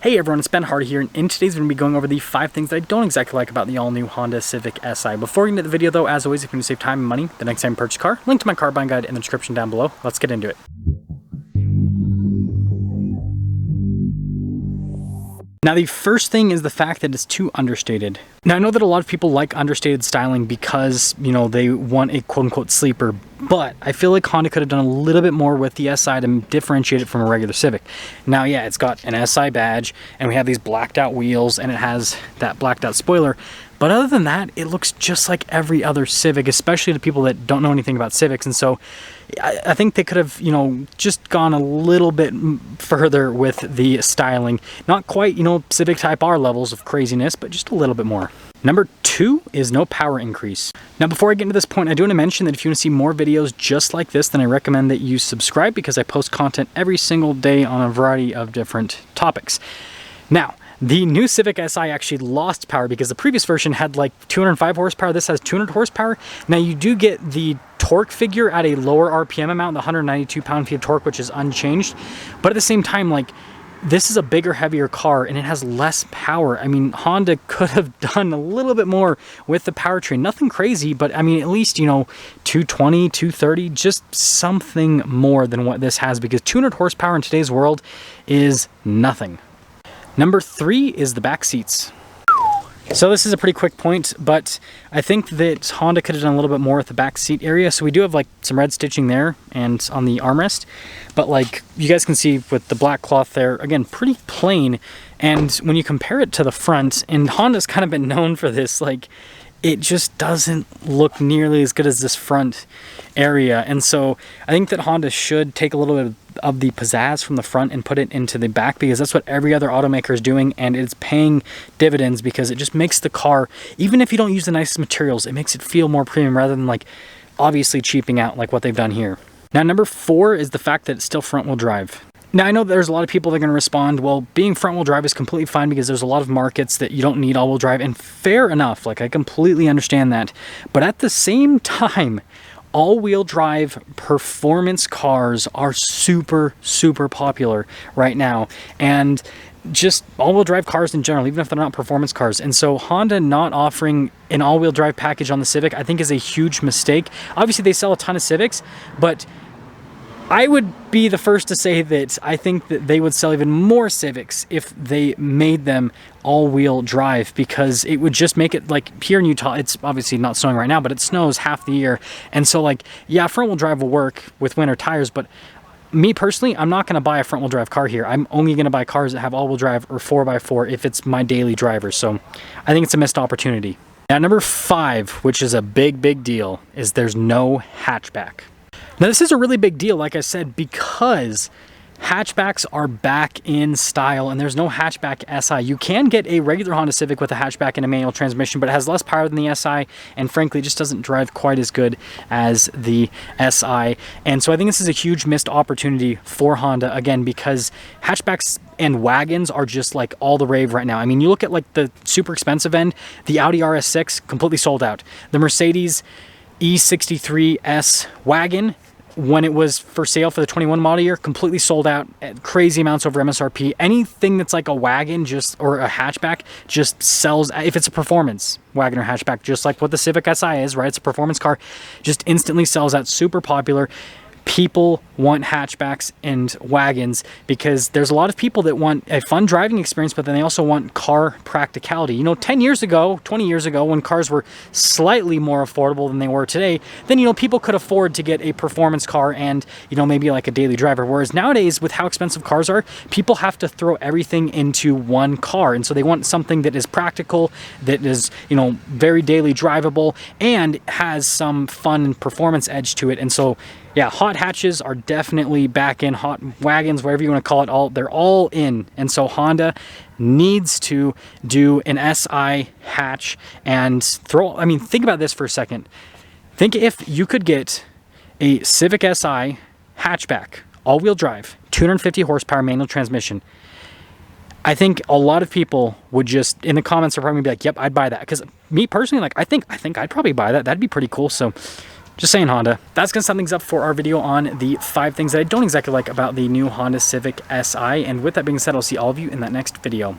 Hey everyone, it's Ben Hardy here, and in today's video, we're going to be going over the 5 things that I don't exactly like about the all-new Honda Civic Si. Before we get into the video though, as always, if you want to save time and money the next time you purchase a car, link to my car buying guide in the description down below. Let's get into it. Now the first thing is the fact that it's too understated. Now I know that a lot of people like understated styling because, you know, they want a quote-unquote sleeper, but I feel like Honda could have done a little bit more with the Si to differentiate it from a regular Civic. Now yeah, it's got an Si badge and we have these blacked out wheels and it has that blacked out spoiler, but other than that, it looks just like every other Civic, especially to people that don't know anything about Civics. And so I think they could have, you know, just gone a little bit further with the styling. Not quite, you know, Civic Type R levels of craziness, but just a little bit more. Number 2 is no power increase. Now before I get into this point, I do want to mention that if you want to see more videos just like this, then I recommend that you subscribe because I post content every single day on a variety of different topics. Now, the new Civic Si actually lost power because the previous version had like 205 horsepower. This has 200 horsepower. Now you do get the torque figure at a lower RPM amount, the 192 pound-feet of torque, which is unchanged. But at the same time, like, this is a bigger, heavier car and it has less power. I mean, Honda could have done a little bit more with the powertrain. Nothing crazy, but I mean, at least, you know, 220, 230, just something more than what this has, because 200 horsepower in today's world is nothing. Number 3 is the back seats. So this is a pretty quick point, but I think that Honda could have done a little bit more with the back seat area. So we do have like some red stitching there and on the armrest, but like you guys can see with the black cloth there, again, pretty plain. And when you compare it to the front, and Honda's kind of been known for this, like, it just doesn't look nearly as good as this front area. And so I think that Honda should take a little bit of the pizzazz from the front and put it into the back, because that's what every other automaker is doing, and it's paying dividends because it just makes the car, even if you don't use the nicest materials, it makes it feel more premium rather than like obviously cheaping out like what they've done here. Now number 4 is the fact that it's still front wheel drive. Now, I know there's a lot of people that are going to respond, well, being front-wheel drive is completely fine because there's a lot of markets that you don't need all-wheel drive, and fair enough, like, I completely understand that. But at the same time, all-wheel drive performance cars are super, super popular right now, and just all-wheel drive cars in general, even if they're not performance cars. And so Honda not offering an all-wheel drive package on the Civic, I think, is a huge mistake. Obviously, they sell a ton of Civics, but I would be the first to say that I think that they would sell even more Civics if they made them all-wheel drive, because it would just make it, like, here in Utah, it's obviously not snowing right now, but it snows half the year. And so, like, yeah, front-wheel drive will work with winter tires, but me personally, I'm not going to buy a front-wheel drive car here. I'm only going to buy cars that have all-wheel drive or 4x4 if it's my daily driver. So I think it's a missed opportunity. Now, number 5, which is a big, big deal, is there's no hatchback. Now this is a really big deal, like I said, because hatchbacks are back in style and there's no hatchback SI. You can get a regular Honda Civic with a hatchback and a manual transmission, but it has less power than the SI, and frankly, it just doesn't drive quite as good as the SI. And so I think this is a huge missed opportunity for Honda, again, because hatchbacks and wagons are just like all the rave right now. I mean, you look at like the super expensive end, the Audi RS6, completely sold out. The Mercedes E63S wagon, when it was for sale for the 21 model year, completely sold out at crazy amounts over MSRP. Anything that's like a wagon or a hatchback just sells, if it's a performance wagon or hatchback, just like what the Civic Si is, right? It's a performance car, just instantly sells out, super popular. People want hatchbacks and wagons because there's a lot of people that want a fun driving experience, but then they also want car practicality. You know, 10 years ago, 20 years ago, when cars were slightly more affordable than they were today, then, you know, people could afford to get a performance car and, you know, maybe like a daily driver. Whereas nowadays, with how expensive cars are, people have to throw everything into one car. And so they want something that is practical, that is, you know, very daily drivable, and has some fun and performance edge to it. And so, yeah, hot hatches are definitely back in, hot wagons, whatever you want to call it, they're all in. And so Honda needs to do an SI hatch and I mean, think about this for a second. Think if you could get a Civic Si hatchback, all-wheel drive, 250 horsepower manual transmission. I think a lot of people would just, in the comments, are probably be like, yep, I'd buy that. Because me personally, like, I think I'd probably buy that. That'd be pretty cool. So Just saying, Honda. That's gonna sum things up for our video on the 5 things that I don't exactly like about the new Honda Civic Si. And with that being said, I'll see all of you in that next video.